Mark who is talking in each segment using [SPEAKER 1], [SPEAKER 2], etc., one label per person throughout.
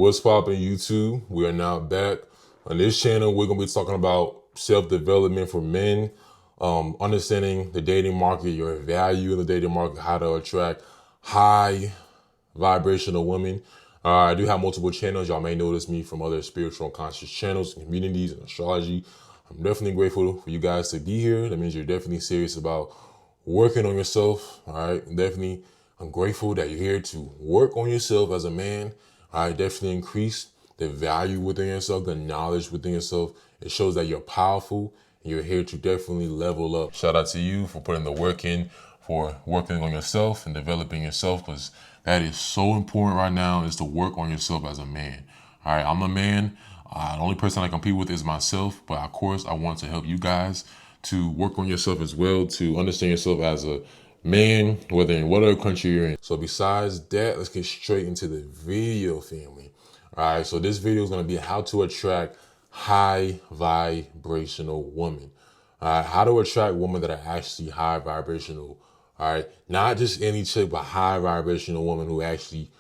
[SPEAKER 1] What's poppin' YouTube? We are now back. On this channel, we're going to be talking about self-development for men, understanding the dating market, your value in the dating market, how to attract high vibrational women. I do have multiple channels. Y'all may notice me from other spiritual and conscious channels and communities and astrology. I'm definitely grateful for you guys to be here. That means you're definitely serious about working on yourself. All right. Definitely, I'm grateful that you're here to work on yourself as a man. All right. Definitely increase the value within yourself, the knowledge within yourself. It shows that you're powerful and you're here to definitely level up. Shout out to you for putting the work in, for working on yourself and developing yourself, because that is so important right now, is to work on yourself as a man. All right. I'm a man. The only person I compete with is myself, but of course I want to help you guys to work on yourself as well, to understand yourself as a man, whether in whatever country you're in. So besides that, let's get straight into the video, family. All right, so this video is going to be how to attract high vibrational women. All right, how to attract women that are actually high vibrational. All right, not just any chick, but high vibrational woman who actually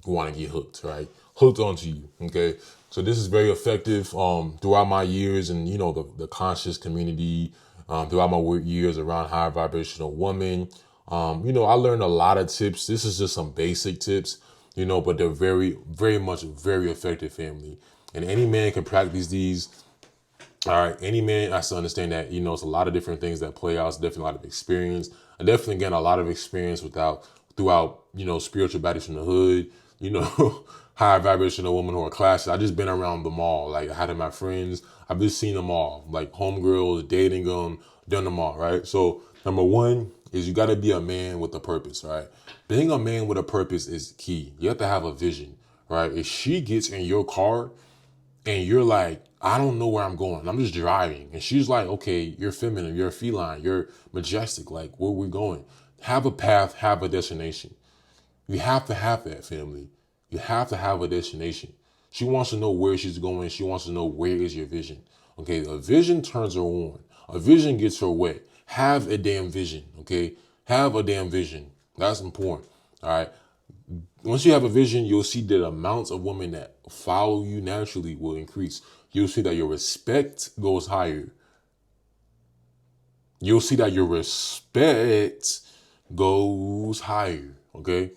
[SPEAKER 1] want to get hooked, right? Hooked onto you, okay? So this is very effective throughout my years and, you know, the conscious community, throughout my years around high vibrational women. You know, I learned a lot of tips. This is just some basic tips, you know, but they're very, very much very effective, family. And any man can practice these. All right, any man has to understand that, you know, it's a lot of different things that play out. It's definitely a lot of experience. I definitely gained a lot of experience throughout, you know, spiritual baddies from the hood, you know, high vibrational women who are classes. I just been around them all. Like, I had my friends. I've just seen them all, like homegirls, dating them, done them all, right? So number one is you got to be a man with a purpose, right? Being a man with a purpose is key. You have to have a vision, right? If she gets in your car and you're like, I don't know where I'm going, I'm just driving, and she's like, okay, you're feminine, you're a feline, you're majestic, like, where we going? Have a path, have a destination. You have to have that, family. You have to have a destination. She wants to know where she's going. She wants to know where is your vision. Okay, a vision turns her on. A vision gets her wet. Have a damn vision, okay? Have a damn vision. That's important, all right? Once you have a vision, you'll see that amounts of women that follow you naturally will increase. You'll see that your respect goes higher. You'll see that your respect goes higher, okay?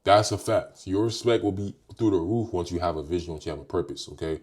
[SPEAKER 1] That's a fact. Your respect will be through the roof once you have a vision, once you have a purpose, okay?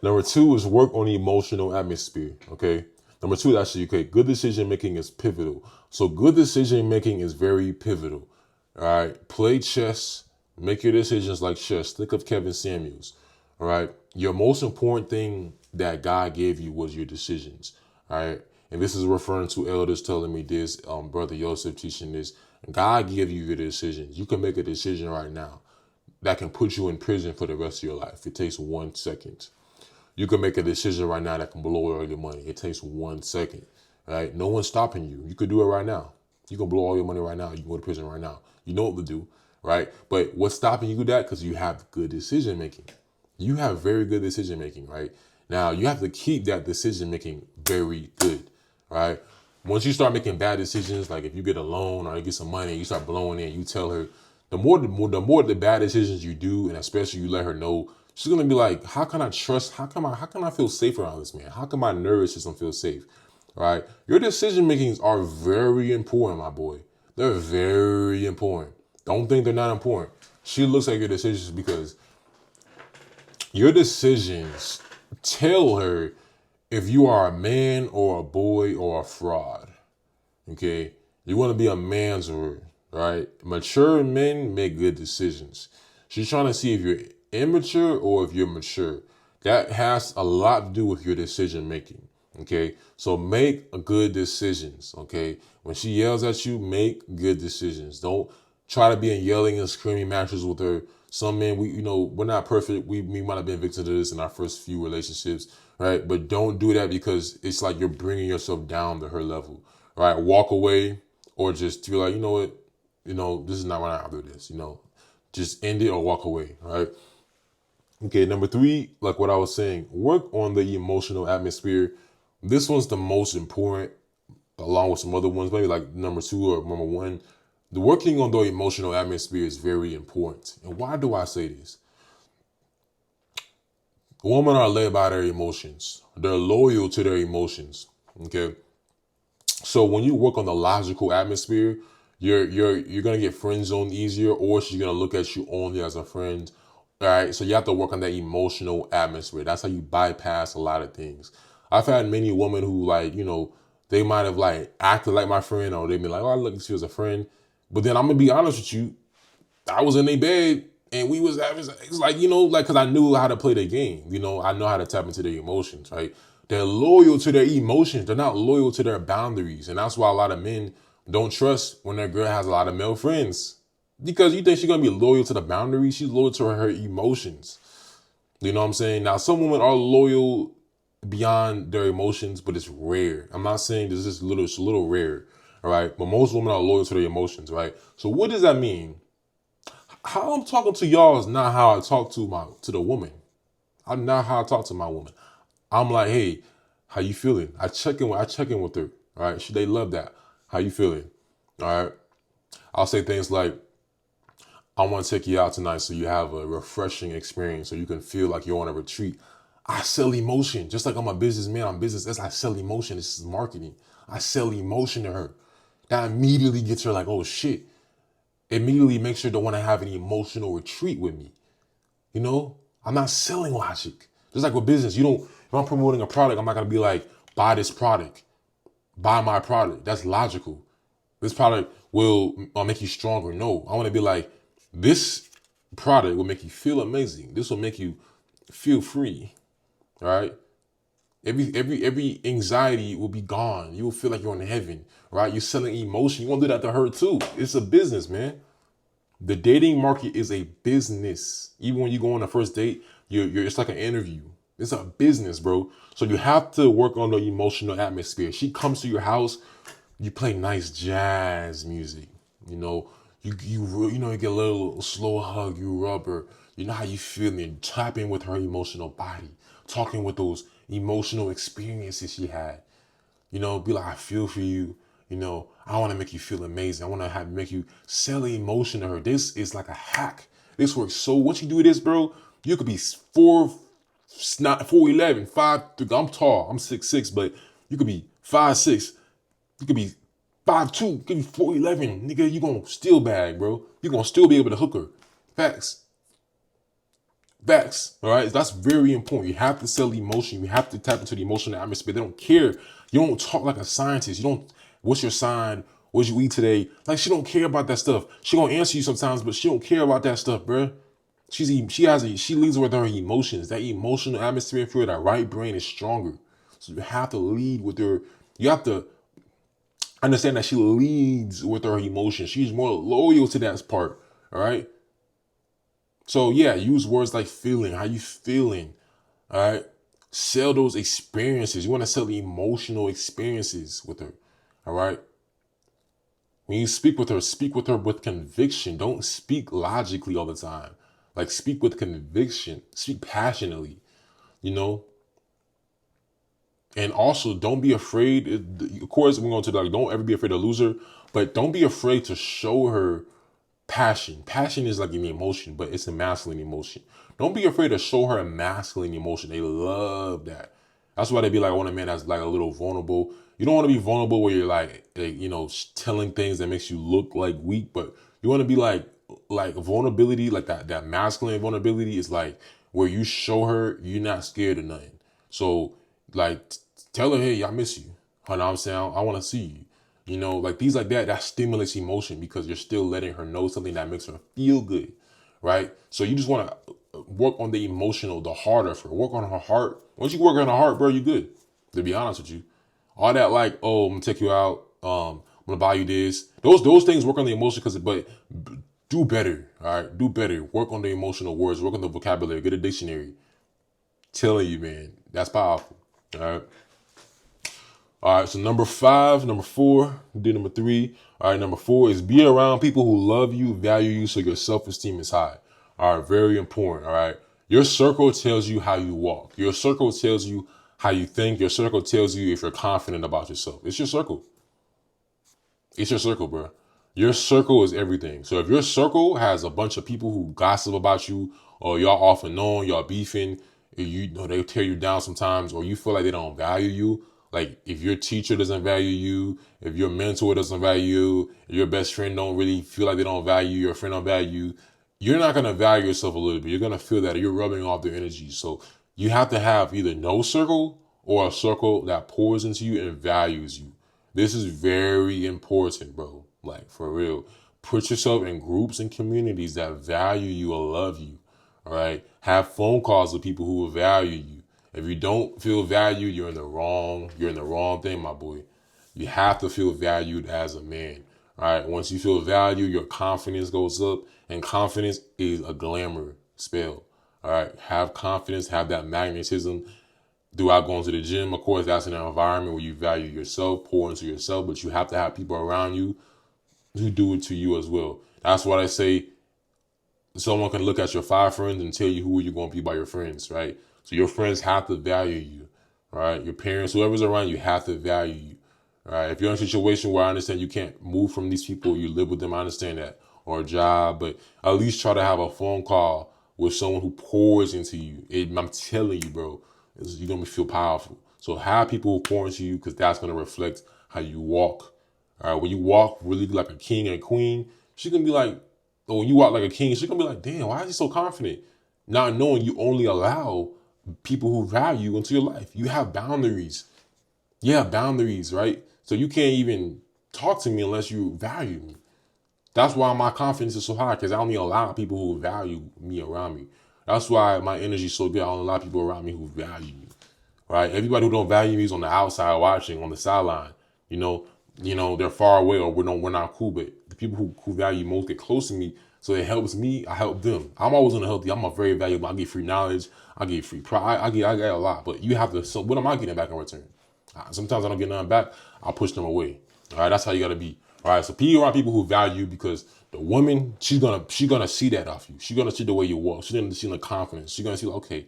[SPEAKER 1] Number two is work on the emotional atmosphere, okay? Number two is actually, okay, good decision making is pivotal. So good decision making is very pivotal, all right? Play chess, make your decisions like chess. Think of Kevin Samuels, all right? Your most important thing that God gave you was your decisions, all right? And this is referring to elders telling me this, Brother Joseph teaching this. God gave you your decisions. You can make a decision right now that can put you in prison for the rest of your life. It takes 1 second. You can make a decision right now that can blow all your money. It takes 1 second, right? No one's stopping you. You could do it right now. You can blow all your money right now. You can go to prison right now. You know what to do, right? But what's stopping you do that? Because you have good decision making. You have very good decision making, right? Now, you have to keep that decision making very good, right? Once you start making bad decisions, like if you get a loan or you get some money, you start blowing it, you tell her, the more the bad decisions you do, and especially you let her know, she's gonna be like, how can I trust? How can I feel safe around this man? How can my nervous system feel safe? Right? Your decision makings are very important, my boy. They're very important. Don't think they're not important. She looks at your decisions because your decisions tell her if you are a man or a boy or a fraud. Okay? You want to be a man's word, right? Mature men make good decisions. She's trying to see if you're immature or if you're mature. That has a lot to do with your decision making. Okay? So make good decisions. Okay? When she yells at you, make good decisions. Don't try to be in yelling and screaming matches with her. Some men, we're not perfect. We might have been victims to this in our first few relationships, right? But don't do that because it's like you're bringing yourself down to her level, right? Walk away or just feel like, you know what, this is not what I do this, just end it or walk away, right? Okay, number three, like what I was saying, work on the emotional atmosphere. This one's the most important, along with some other ones, maybe like number two or number one. The working on the emotional atmosphere is very important. And why do I say this? Women are led by their emotions. They're loyal to their emotions. Okay. So when you work on the logical atmosphere, you're gonna get friend zoned easier, or she's gonna look at you only as a friend. All right. So you have to work on that emotional atmosphere. That's how you bypass a lot of things. I've had many women who, like, they might have like acted like my friend, or they've been like, oh, I look at you as a friend. But then I'm gonna be honest with you, I was in their bed and we was having, it's like, like, cause I knew how to play the game. I know how to tap into their emotions, right? They're loyal to their emotions. They're not loyal to their boundaries. And that's why a lot of men don't trust when their girl has a lot of male friends. Because you think she's gonna be loyal to the boundaries, she's loyal to her emotions. You know what I'm saying? Now, some women are loyal beyond their emotions, but it's rare. I'm not saying this is it's a little rare, all right? But most women are loyal to their emotions, right? So what does that mean? How I'm talking to y'all is not how I talk to the woman. I'm not how I talk to my woman. I'm like, hey, how you feeling? I check in with her. All right. They love that. How you feeling? All right. I'll say things like, I want to take you out tonight so you have a refreshing experience so you can feel like you're on a retreat. I sell emotion. Just like I'm a businessman, I'm business. I sell emotion. This is marketing. I sell emotion to her. That immediately gets her like, oh shit. Immediately makes her to want to have an emotional retreat with me. I'm not selling logic. Just like with business, if I'm promoting a product, I'm not going to be like, buy this product, buy my product. That's logical. This product will make you stronger. No, I want to be like, this product will make you feel amazing. This will make you feel free. All right. Every anxiety will be gone. You will feel like you're in heaven, right? You're selling emotion. You want to do that to her too. It's a business, man. The dating market is a business. Even when you go on a first date, it's like an interview. It's a business, bro. So you have to work on the emotional atmosphere. She comes to your house, you play nice jazz music. You get a little slow hug, you rub her. You know how you feeling, tapping with her emotional body, talking with those emotional experiences she had. Be like, I feel for you. I want to make you feel amazing. I want to make you sell emotion to her. This is like a hack. This works. So once you do this, bro, you could be 4'11", 5'3". I'm tall. I'm 6'6", but you could be 5'6". You could be 5'2". Could be 4'11". Nigga, you gonna still bag, bro. You gonna still be able to hook her. Facts. All right, that's very important. You have to sell emotion. You have to tap into the emotional atmosphere. They don't care. You don't talk like a scientist. You don't. What's your sign? What'd you eat today? Like, she don't care about that stuff. She gonna answer you sometimes, but she don't care about that stuff, bro. She leads with her emotions. That emotional atmosphere for that right brain is stronger. So you have to lead with her. You have to understand that she leads with her emotions. She's more loyal to that part. All right. So yeah, use words like feeling. How you feeling? All right. Sell those experiences. You want to sell the emotional experiences with her. All right. When you speak with her with conviction. Don't speak logically all the time. Like, speak with conviction. Speak passionately. And also, don't be afraid. Of course, we're going to like, don't ever be afraid to lose her, but don't be afraid to show her passion. Passion is like an emotion, but it's a masculine emotion. Don't be afraid to show her a masculine emotion. They love that. That's why they be like, I want a man that's like a little vulnerable. You don't want to be vulnerable where you're like telling things that makes you look like weak, but you want to be like vulnerability, like that masculine vulnerability is like where you show her you're not scared of nothing. So like, tell her, hey, I miss you. You know what I'm saying? I want to see you. Like things like that stimulates emotion because you're still letting her know something that makes her feel good, right? So you just want to work on the emotional, the heart of her. Work on her heart. Once you work on her heart, bro, you good. To be honest with you, all that like, oh, I'm gonna take you out. I'm gonna buy you this. Those things work on the emotion but do better. All right, do better. Work on the emotional words. Work on the vocabulary. Get a dictionary. Telling you, man, that's powerful. All right. All right, so number 4, did number 3. All right, number 4 is be around people who love you, value you, so your self-esteem is high. All right, very important. All right, your circle tells you how you walk. Your circle tells you how you think. Your circle tells you if you're confident about yourself. It's your circle. It's your circle, bro. Your circle is everything. So if your circle has a bunch of people who gossip about you, or y'all off and on, y'all beefing, you know they tear you down sometimes, or you feel like they don't value you. Like if your teacher doesn't value you, if your mentor doesn't value you, if your best friend don't really feel like they don't value you, your friend don't value you, you're not gonna value yourself a little bit. You're gonna feel that you're rubbing off their energy. So you have to have either no circle or a circle that pours into you and values you. This is very important, bro. Like for real. Put yourself in groups and communities that value you or love you. All right. Have phone calls with people who will value you. If you don't feel valued, you're in the wrong thing, my boy. You have to feel valued as a man. All right. Once you feel valued, your confidence goes up, and confidence is a glamour spell. All right. Have confidence, have that magnetism throughout going to the gym. Of course, that's an environment where you value yourself, pour into yourself, but you have to have people around you who do it to you as well. That's what I say. Someone can look at your 5 friends and tell you who you're going to be by your friends, right? So your friends have to value you, right? Your parents, whoever's around you, have to value you, right? If you're in a situation where I understand you can't move from these people, you live with them, I understand that, or a job, but at least try to have a phone call with someone who pours into you. I'm telling you, bro, you're going to feel powerful. So have people who pour into you, because that's going to reflect how you walk. All right, when you walk really like a king and queen, she can be like, or when you walk like a king, she can be like, damn, why is he so confident? Not knowing you only allow people who value you into your life. You have boundaries. You have boundaries, right? So you can't even talk to me unless you value me. That's why my confidence is so high, because I only allow people who value me around me. That's why my energy is so good. I only allow people around me who value me. Right? Everybody who don't value me is on the outside watching, on the sideline. You know, they're far away, or we're not cool. But the people who value most get close to me, so it helps me. I help them. I'm always gonna help you. I'm a very valuable. I get free knowledge. I get free pride. I get a lot. But you have to. So what am I getting back in return? Sometimes I don't get nothing back. I push them away. All right, that's how you gotta be. All right, so be around people who value you, because the woman, she's gonna see that off you. She's gonna see the way you walk. She's gonna see the confidence. She's gonna see, like, okay,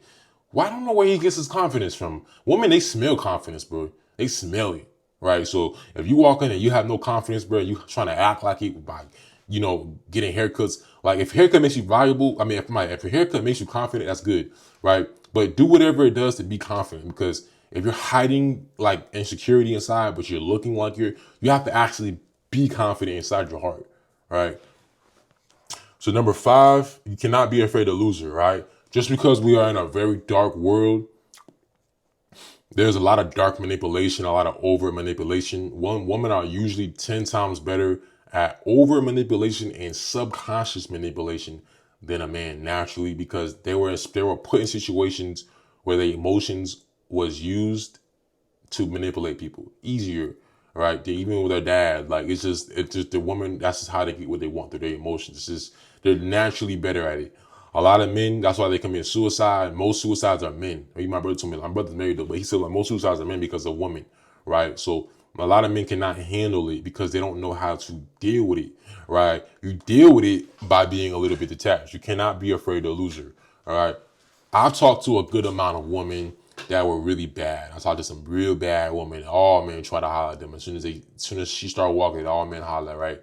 [SPEAKER 1] well, I don't know where he gets his confidence from. Women, they smell confidence, bro. They smell it, right? So if you walk in and you have no confidence, bro, you trying to act like it by, getting haircuts. Like if haircut makes you valuable, I mean, if your haircut makes you confident, that's good, right? But do whatever it does to be confident, because if you're hiding like insecurity inside, but you're looking like you have to actually be confident inside your heart, right? So number 5, you cannot be afraid to lose it, right? Just because we are in a very dark world, there's a lot of dark manipulation, a lot of over manipulation. Women are usually 10 times better at over manipulation and subconscious manipulation than a man naturally, because they were put in situations where their emotions was used to manipulate people easier, right? Even with their dad, like it's just the woman. That's just how they get what they want through their emotions. It's just they're naturally better at it. A lot of men, that's why they commit suicide. Most suicides are men. My brother told me, my brother's married though, but he said like most suicides are men because of women, right? So a lot of men cannot handle it because they don't know how to deal with it, right? You deal with it by being a little bit detached. You cannot be afraid to lose her, all right? I've talked to a good amount of women that were really bad. I talked to some real bad women. All men try to holler at them. As soon as she started walking, all men holler, right?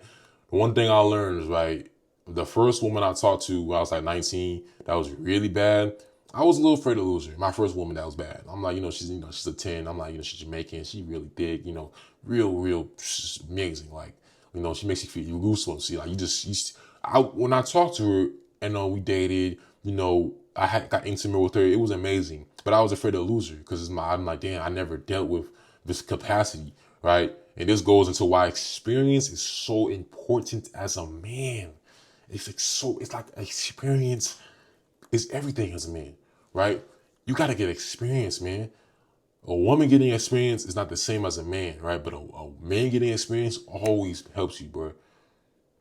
[SPEAKER 1] The one thing I learned is, right, the first woman I talked to when I was like 19, that was really bad. I was a little afraid to lose her. My first woman that was bad. I'm like, she's a 10. I'm like, she's Jamaican. She really thick, real amazing. Like, she makes you feel you goosebumps. See, like when I talked to her and we dated, I got intimate with her. It was amazing, but I was afraid to lose her because I'm like, damn, I never dealt with this capacity, right? And this goes into why experience is so important as a man. It's like experience is everything as a man, right? You got to get experience, man. A woman getting experience is not the same as a man, right? But a man getting experience always helps you, bro.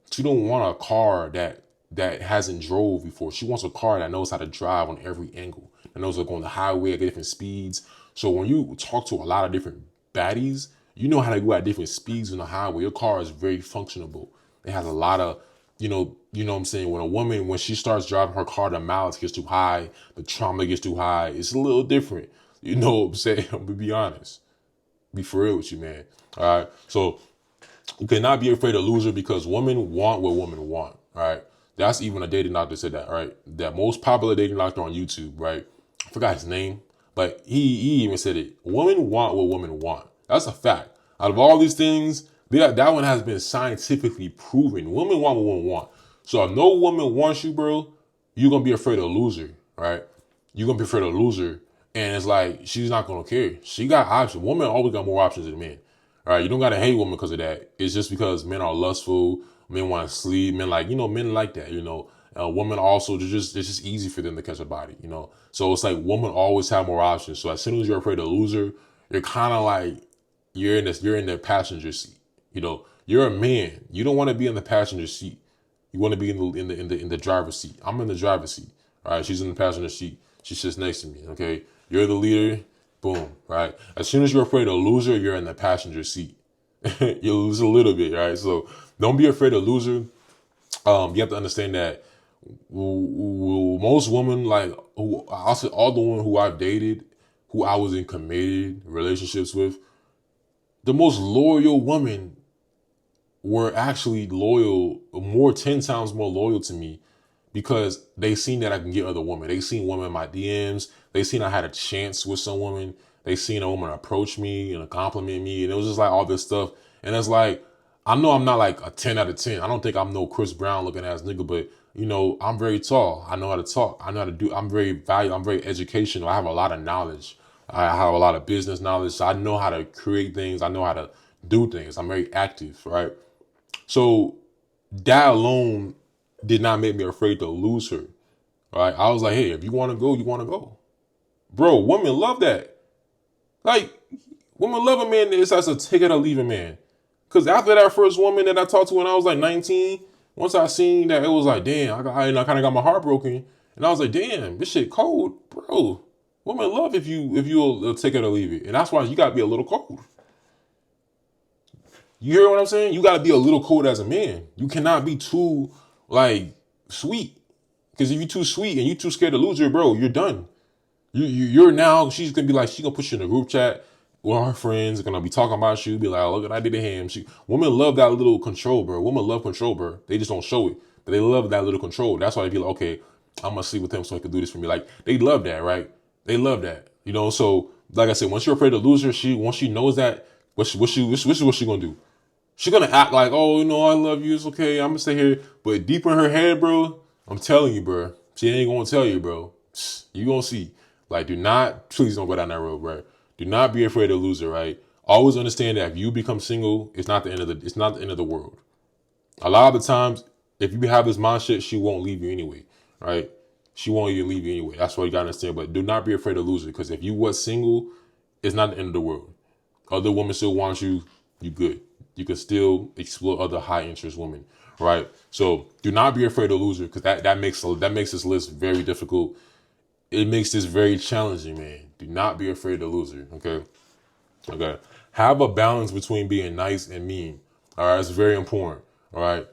[SPEAKER 1] She don't want a car that hasn't drove before. She wants a car that knows how to drive on every angle, that knows how to go on the highway at different speeds. So when you talk to a lot of different baddies, you know how to go at different speeds on the highway. Your car is very functionable. It has a lot of, what I'm saying? When she starts driving her car, the mileage gets too high, the trauma gets too high. It's a little different. You know what I'm saying? I'm gonna be honest. Be for real with you, man. All right. So You cannot be afraid to lose her because women want what women want, right? That's even a dating doctor said that, right? That most popular dating doctor on YouTube, right? I forgot his name, but he even said it. Women want what women want. That's a fact. Out of all these things, that one has been scientifically proven. Women want what women want. So if no woman wants you, bro, you're gonna be afraid to lose her, right? You're gonna be afraid to lose her. And it's like she's not gonna care. She got options. Women always got more options than men. All right, you don't gotta hate women because of that. It's just because men are lustful, men want to sleep, men like, men like that, women also it's just easy for them to catch a body, So it's like women always have more options. So as soon as you're afraid to lose her, you're kind of like you're in the passenger seat. You're a man. You don't want to be in the passenger seat. You want to be in the driver's seat. I'm in the driver's seat. All right, she's in the passenger seat. She sits next to me. Okay, you're the leader. Boom. Right. As soon as you're afraid to lose her, you're in the passenger seat. You lose a little bit. Right. So don't be afraid to lose her. You have to understand that most women, like I'll say, all the women who I've dated, who I was in committed relationships with, the most loyal women were actually loyal, 10 times more loyal to me because they seen that I can get other women. They seen women in my DMs. They seen I had a chance with some woman. They seen a woman approach me and compliment me. And it was just like all this stuff. And it's like, I know I'm not like a 10 out of 10. I don't think I'm no Chris Brown looking ass nigga, but I'm very tall. I know how to talk. I know how to do, I'm very valuable. I'm very educational. I have a lot of knowledge. I have a lot of business knowledge. So I know how to create things. I know how to do things. I'm very active, right? So that alone did not make me afraid to lose her. Right? I was like, hey, if you want to go, you want to go. Bro, women love that. Like, women love a man that decides to take it or leave a man. Because after that first woman that I talked to when I was like 19, once I seen that, it was like, damn, I kind of got my heart broken. And I was like, damn, this shit cold, bro. Women love if you'll take it or leave it. And that's why you got to be a little cold. You hear what I'm saying? You got to be a little cold as a man. You cannot be too, like, sweet. Because if you're too sweet and you're too scared to lose her, bro, you're done. You're now, she's going to be like, she's going to put you in a group chat with her friends, going to be talking about you, be like, oh, look what I did to him. Women love that little control, bro. Women love control, bro. They just don't show it. But they love that little control. That's why they be like, okay, I'm going to sleep with him so he can do this for me. Like, they love that, right? They love that. So, like I said, once you're afraid to lose her, once she knows that, what's she going to do? She's going to act like, oh, I love you. It's okay. I'm going to stay here. But deep in her head, bro, I'm telling you, bro, she ain't going to tell you, bro. You going to see. Like, please don't go down that road, bro. Do not be afraid to lose her, right? Always understand that if you become single, it's not the end of the world. A lot of the times, if you have this mindset, she won't leave you anyway, right? She won't even leave you anyway. That's what you got to understand. But do not be afraid to lose her, because if you was single, it's not the end of the world. Other women still want you, you good. You can still explore other high interest women, right? So do not be afraid to lose her, because that makes this list very difficult. It makes this very challenging, man. Do not be afraid to lose her, okay? Okay. Have a balance between being nice and mean. All right, it's very important. All right.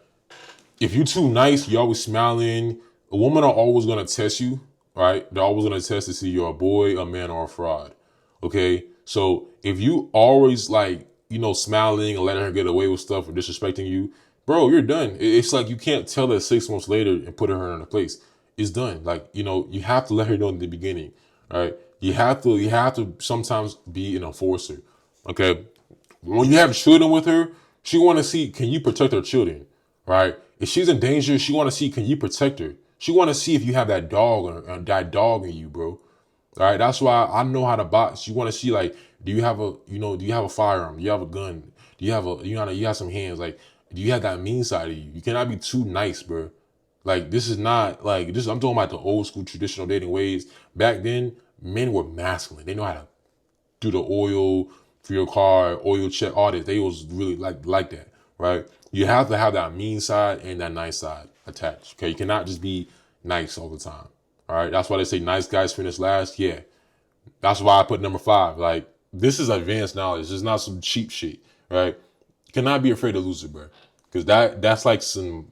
[SPEAKER 1] If you're too nice, you're always smiling. A woman are always gonna test you, right? They're always gonna test to see you're a boy, a man, or a fraud. Okay. So if you always smiling and letting her get away with stuff or disrespecting you, bro, you're done. It's like you can't tell her 6 months later and put her in a place. It's done. Like, you have to let her know in the beginning. All right. You have to sometimes be an enforcer. Okay. When you have children with her, she want to see, can you protect her children? Right. If she's in danger, she want to see, can you protect her? She want to see if you have that dog in you, bro. All right. That's why I know how to box. You want to see, like, do you have a firearm? Do you have a gun? Do you have you have some hands? Like, do you have that mean side of you? You cannot be too nice, bro. Like, this is not like this. I'm talking about the old school traditional dating ways. Back then, men were masculine. They know how to do the oil for your car, oil check, all this. They was really like that, right? You have to have that mean side and that nice side attached. Okay, you cannot just be nice all the time. All right, that's why they say nice guys finish last. Yeah, that's why I put number 5. Like, this is advanced knowledge. This is not some cheap shit, right? You cannot be afraid to lose it, bro. Because that's like some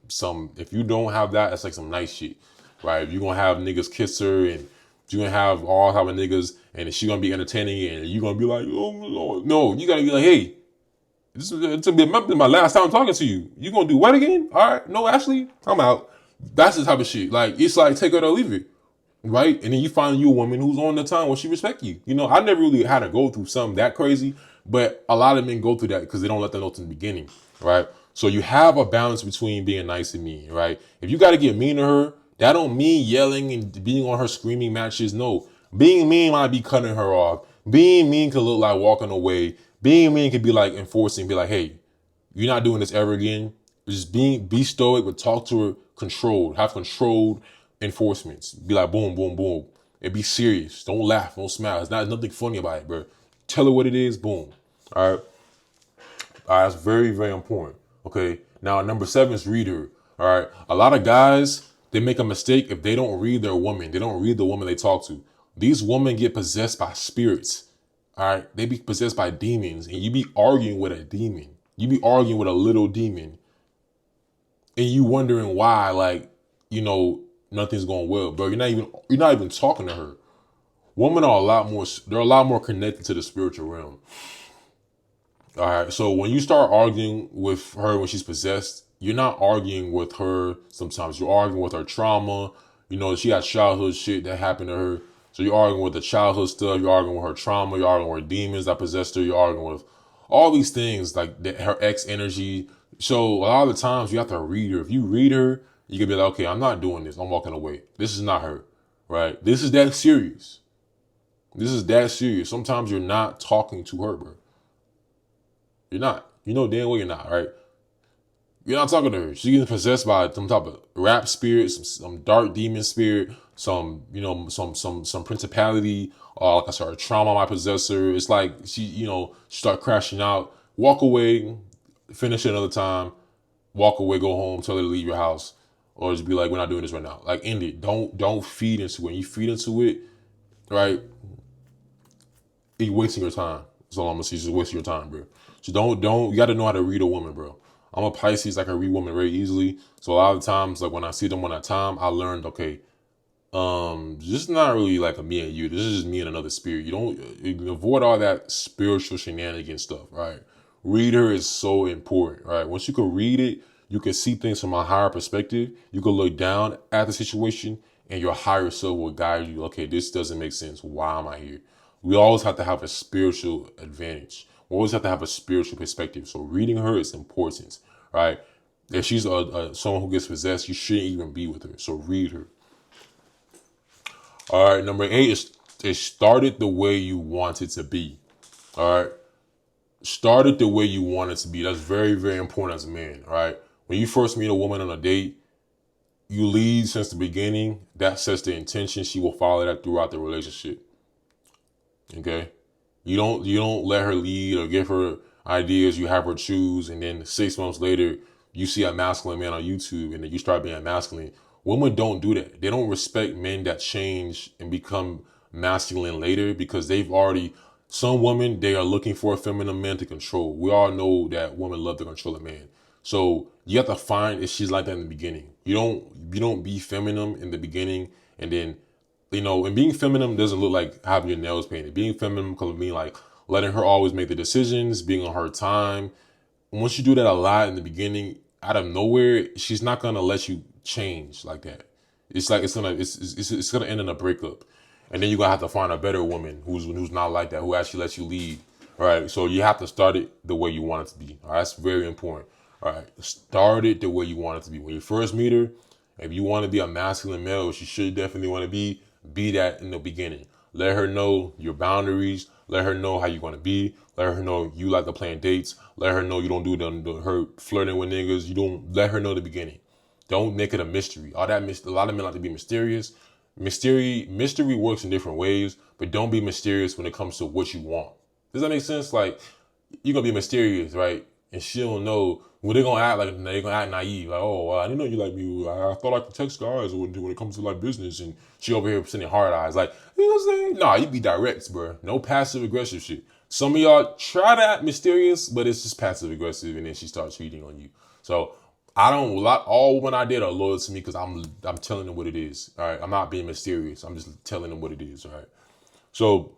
[SPEAKER 1] if you don't have that, that's like some nice shit, right? If you're gonna have niggas kiss her and you're gonna have all type of niggas and she gonna be entertaining and you're gonna be like, oh Lord. No, you gotta be like, hey, It's gonna be my last time talking to you. You gonna do what again? All right, no, actually, I'm out. That's the type of shit. Like it's like take it or leave it, right? And then you find you a woman who's on the time where she respect you. You know, I never really had to go through something that crazy, but a lot of men go through that because they don't let them know in the beginning, right? So you have a balance between being nice and mean, right? If you got to get mean to her, that don't mean yelling and being on her screaming matches. No, being mean might be cutting her off. Being mean could look like walking away. Being mean could be like enforcing, be like, hey, you're not doing this ever again. Just be stoic, but talk to her controlled. Have controlled enforcements. Be like boom, boom, boom. And be serious. Don't laugh. Don't smile. There's nothing funny about it, bro. Tell her what it is. Boom. All right. All right. That's very, very important. Okay. Now number 7 is read her. All right. A lot of guys, they make a mistake if they don't read their woman. They don't read the woman they talk to. These women get possessed by spirits. All right. They be possessed by demons, and you be arguing with a demon. You be arguing with a little demon, and you wondering why, like, nothing's going well, bro. You're not even talking to her. Women are they're a lot more connected to the spiritual realm. All right. So when you start arguing with her when she's possessed, you're not arguing with her sometimes. You're arguing with her trauma. She got childhood shit that happened to her. So you're arguing with the childhood stuff. You're arguing with her trauma. You're arguing with demons that possessed her. You're arguing with all these things like her ex energy. So a lot of the times you have to read her. If you read her, you can be like, okay, I'm not doing this. I'm walking away. This is not her, right? This is that serious. This is that serious. Sometimes you're not talking to her, bro. You're not. You know damn well you're not, right? You're not talking to her. She's getting possessed by some type of rap spirit, some dark demon spirit, some principality. Like I said, trauma might possess her. It's like she start crashing out. Walk away, finish it another time. Walk away, go home, tell her to leave your house, or just be like, we're not doing this right now. Like end it. Don't feed into it. When you feed into it, right? You're wasting your time. That's all I'm gonna say. Just wasting your time, bro. So don't. You got to know how to read a woman, bro. I'm a Pisces. I can read women very easily. So a lot of times, like when I see them one at a time, I learned, okay, this is not really like a me and you. This is just me and another spirit. You can avoid all that spiritual shenanigans stuff, right? Read her is so important, right? Once you can read it, you can see things from a higher perspective. You can look down at the situation, and your higher self will guide you. Okay, this doesn't make sense. Why am I here? We always have to have a spiritual advantage. We always have to have a spiritual perspective. So reading her is important, right? If she's someone who gets possessed, you shouldn't even be with her. So read her. All right, number 8 is it started the way you want it to be. All right, start it the way you want it to be. That's very, very important as a man. All right, when you first meet a woman on a date, you lead since the beginning. That sets the intention. She will follow that throughout the relationship. Okay, you don't let her lead or give her ideas. You have her choose, and then 6 months later, you see a masculine man on YouTube, and then you start being masculine. Women don't do that. They don't respect men that change and become masculine later because they've already. Some women, they are looking for a feminine man to control. We all know that women love to control a man. So you have to find if she's like that in the beginning. You don't be feminine in the beginning, and then and being feminine doesn't look like having your nails painted. Being feminine could mean like letting her always make the decisions, being on her time. Once you do that a lot in the beginning, out of nowhere, she's not gonna let you change like that. It's like it's gonna end in a breakup, and then you're gonna have to find a better woman who's not like that, who actually lets you lead. All right, so you have to start it the way you want it to be. All right, that's very important. All right, start it the way you want it to be. When you first meet her, if you want to be a masculine male, which you should definitely want to be that in the beginning. Let her know your boundaries. Let her know how you're going to be. Let her know you like to plan dates. Let her know you don't do her flirting with niggas. You don't let her know the beginning. Don't make it a mystery. A lot of men like to be mysterious. Mystery works in different ways, but don't be mysterious when it comes to what you want. Does that make sense? Like you're gonna be mysterious, right? And she don't know. Well, they're gonna act naive. Like, oh, I didn't know you like me. I thought I could text guys when it comes to like business, and she over here sending hard eyes. Like, you know what I'm saying? Nah, you be direct, bro. No passive aggressive shit. Some of y'all try to act mysterious, but it's just passive aggressive, and then she starts cheating on you. So all when I did are loyal to me because I'm telling them what it is. All right, I'm not being mysterious. I'm just telling them what it is. All right. So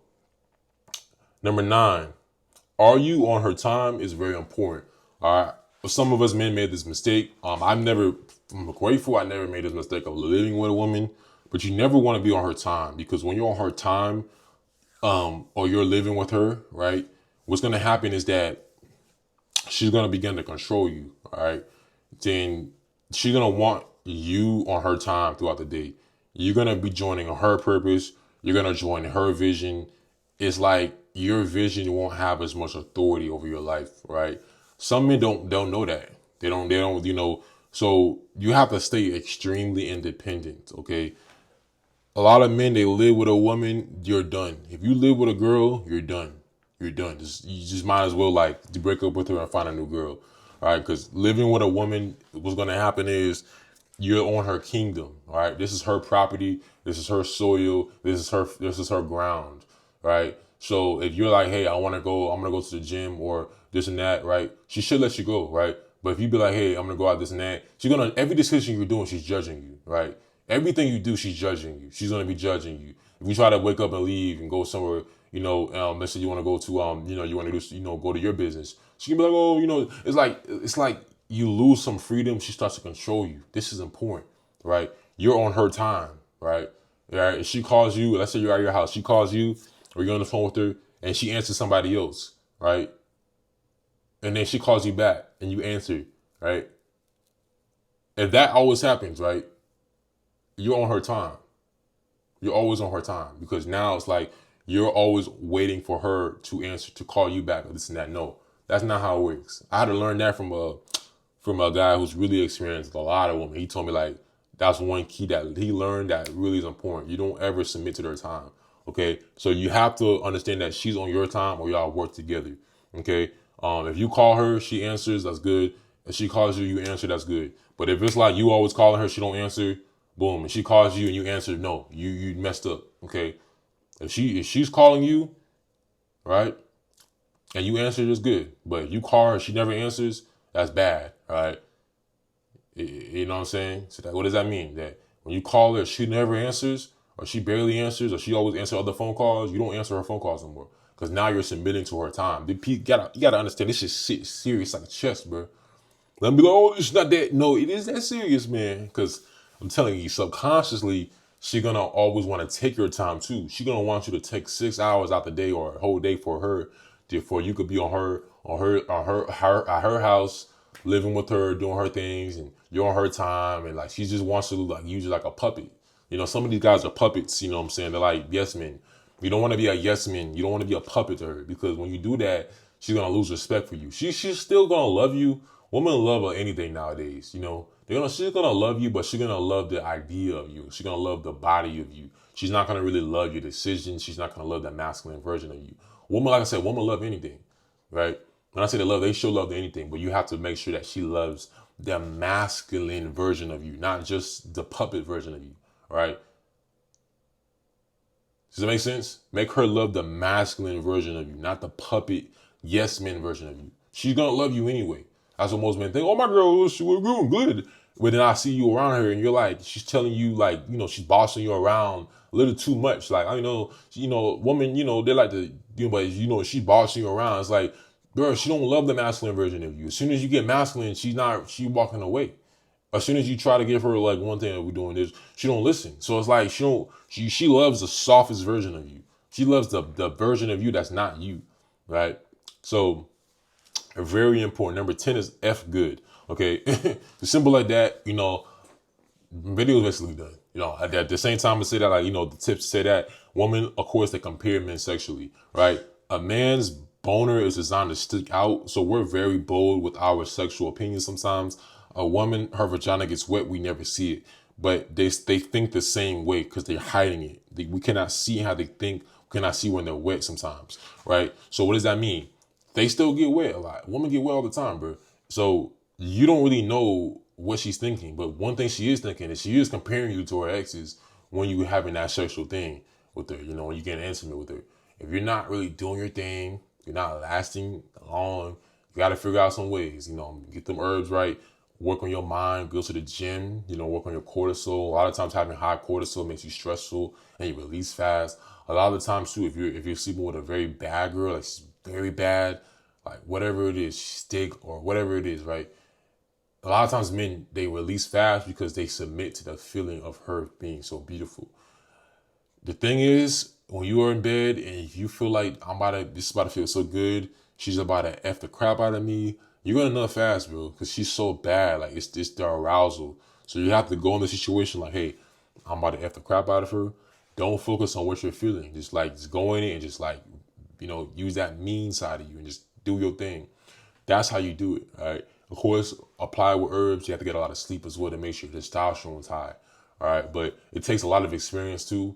[SPEAKER 1] number 9. Are you on her time is very important. All right. Some of us men made this mistake. I'm grateful I never made this mistake of living with a woman, but you never want to be on her time because when you're on her time, or you're living with her, right? What's going to happen is that she's going to begin to control you, all right? Then she's going to want you on her time throughout the day. You're going to be joining her purpose. You're going to join her vision. It's like your vision won't have as much authority over your life, right? Some men don't know that. They don't, so you have to stay extremely independent, okay? A lot of men, they live with a woman, you're done. If you live with a girl, you're done. You're done. You just might as well like to break up with her and find a new girl. All right, because living with a woman, what's gonna happen is you're on her kingdom. All right, this is her property. This is her soil. This is her ground. Right. So if you're like, hey, I'm gonna go to the gym or this and that, right? She should let you go, right? But if you be like, hey, I'm gonna go out this and that, every decision you're doing, she's judging you, right? Everything you do, she's judging you. She's gonna be judging you. If you try to wake up and leave and go somewhere, let's say you want to go to, you want to do, go to your business. She can be like, oh, it's like you lose some freedom. She starts to control you. This is important, right? You're on her time, right? Right. If she calls you, let's say you're at your house, she calls you, or you're on the phone with her, and she answers somebody else, right? And then she calls you back, and you answer, right? If that always happens, right? You're on her time. You're always on her time because now it's like you're always waiting for her to answer to call you back or this and that. No, that's not how it works. I had to learn that from a guy who's really experienced a lot of women. He told me like that's one key that he learned that really is important. You don't ever submit to their time. Okay, so you have to understand that she's on your time or y'all work together. Okay, if you call her, she answers. That's good. If she calls you, you answer. That's good. But if it's like you always calling her, she don't answer. Boom. And she calls you and you answer. No, you messed up. Okay. If she's calling you, right, and you answer, it's good. But if you call her, she never answers. That's bad. All right. You know what I'm saying? So what does that mean? That when you call her, she never answers, or she barely answers, or she always answers other phone calls. You don't answer her phone calls no more because now you're submitting to her time. You gotta understand this is serious like chess, bro. Let me be like, oh, it's not that. No, it is that serious, man. Because I'm telling you, subconsciously, she gonna always want to take your time too. She gonna want you to take 6 hours out the day or a whole day for her, for you could be at her house, living with her, doing her things, and you're on her time, and like she just wants to like use you like a puppet. Some of these guys are puppets. You know what I'm saying? They're like yes men. You don't want to be a yes man. You don't want to be a puppet to her because when you do that, she's gonna lose respect for you. She's still gonna love you. Women love anything nowadays. She's gonna love you, but she's gonna love the idea of you. She's gonna love the body of you. She's not gonna really love your decisions. She's not gonna love that masculine version of you. Woman, like I said, women love anything, right? When I say they love, they show love to anything, but you have to make sure that she loves the masculine version of you, not just the puppet version of you, right? Does that make sense? Make her love the masculine version of you, not the puppet yes men version of you. She's gonna love you anyway. That's what most men think. Oh, my girl, we're doing good. But then I see you around her, and you're like, she's telling you like, she's bossing you around a little too much. Like, women, they like to, but she's bossing you around. It's like, girl, she don't love the masculine version of you. As soon as you get masculine, she walking away. As soon as you try to give her like one thing that we're doing this, she don't listen. So it's like she loves the softest version of you. She loves the version of you that's not you, right? So very important. Number 10 is F good. Okay, the simple like that. Video is basically done. At the same time, I say that the tips say that women, of course, they compare men sexually, right? A man's boner is designed to stick out, so we're very bold with our sexual opinions sometimes. A woman, her vagina gets wet, we never see it. But they think the same way because they're hiding it. We cannot see how they think. We cannot see when they're wet sometimes, right? So what does that mean? They still get wet a lot. Women get wet all the time, bro. So you don't really know what she's thinking. But one thing she is thinking is she is comparing you to her exes when you having that sexual thing with her, when you getting intimate with her. If you're not really doing your thing, you're not lasting long, you got to figure out some ways, get them herbs right, work on your mind, go to the gym, work on your cortisol. A lot of times having high cortisol makes you stressful and you release fast. A lot of the times too, if you're sleeping with a very bad girl, like very bad, like whatever it is, stick or whatever it is, right? A lot of times men, they release fast because they submit to the feeling of her being so beautiful. The thing is, when you are in bed and if you feel like this is about to feel so good, she's about to F the crap out of me, you're gonna nut fast, bro, because she's so bad. Like it's the arousal. So you have to go in the situation like, hey, I'm about to F the crap out of her. Don't focus on what you're feeling. Just go in it and just like, use that mean side of you and just do your thing. That's how you do it, all right? Of course, apply with herbs. You have to get a lot of sleep as well to make sure your testosterone's high, all right? But it takes a lot of experience too.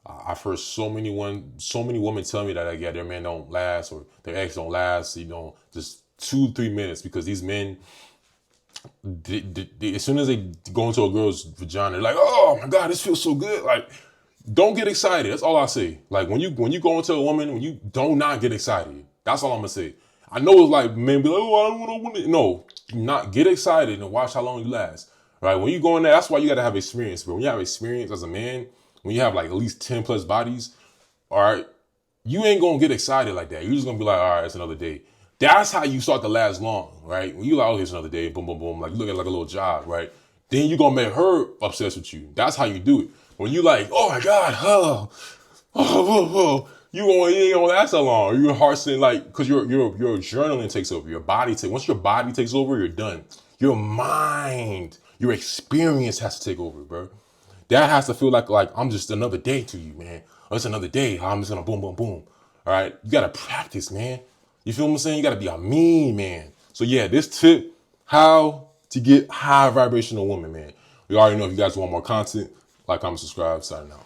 [SPEAKER 1] I've heard so many women tell me that like, yeah, their man don't last or their ex don't last, just 2-3 minutes because these men, as soon as they go into a girl's vagina, they're like, oh my God, this feels so good. Like, don't get excited. That's all I say. Like when you go into a woman, when you do not get excited. That's all I'm gonna say. I know it's like men be like, oh, I don't want to. No, not get excited and watch how long you last. Right? When you go in there, that's why you gotta have experience. But when you have experience as a man, when you have like at least 10 plus bodies, all right, you ain't gonna get excited like that. You're just gonna be like, all right, it's another day. That's how you start to last long, right? When you like, oh, it's another day, boom, boom, boom, like you look at it like a little job, right? Then you gonna make her obsessed with you. That's how you do it. When you like, oh my God, you ain't gonna last that long. Your heart's in like, cause your adrenaline takes over. Once your body takes over, you're done. Your mind, your experience has to take over, bro. That has to feel like I'm just another day to you, man. Oh, it's another day. I'm just gonna boom, boom, boom. All right, you gotta practice, man. You feel what I'm saying? You gotta be a mean man. So yeah, this tip, how to get high vibrational women, man. We already know if you guys want more content, like, comment, subscribe, signing out.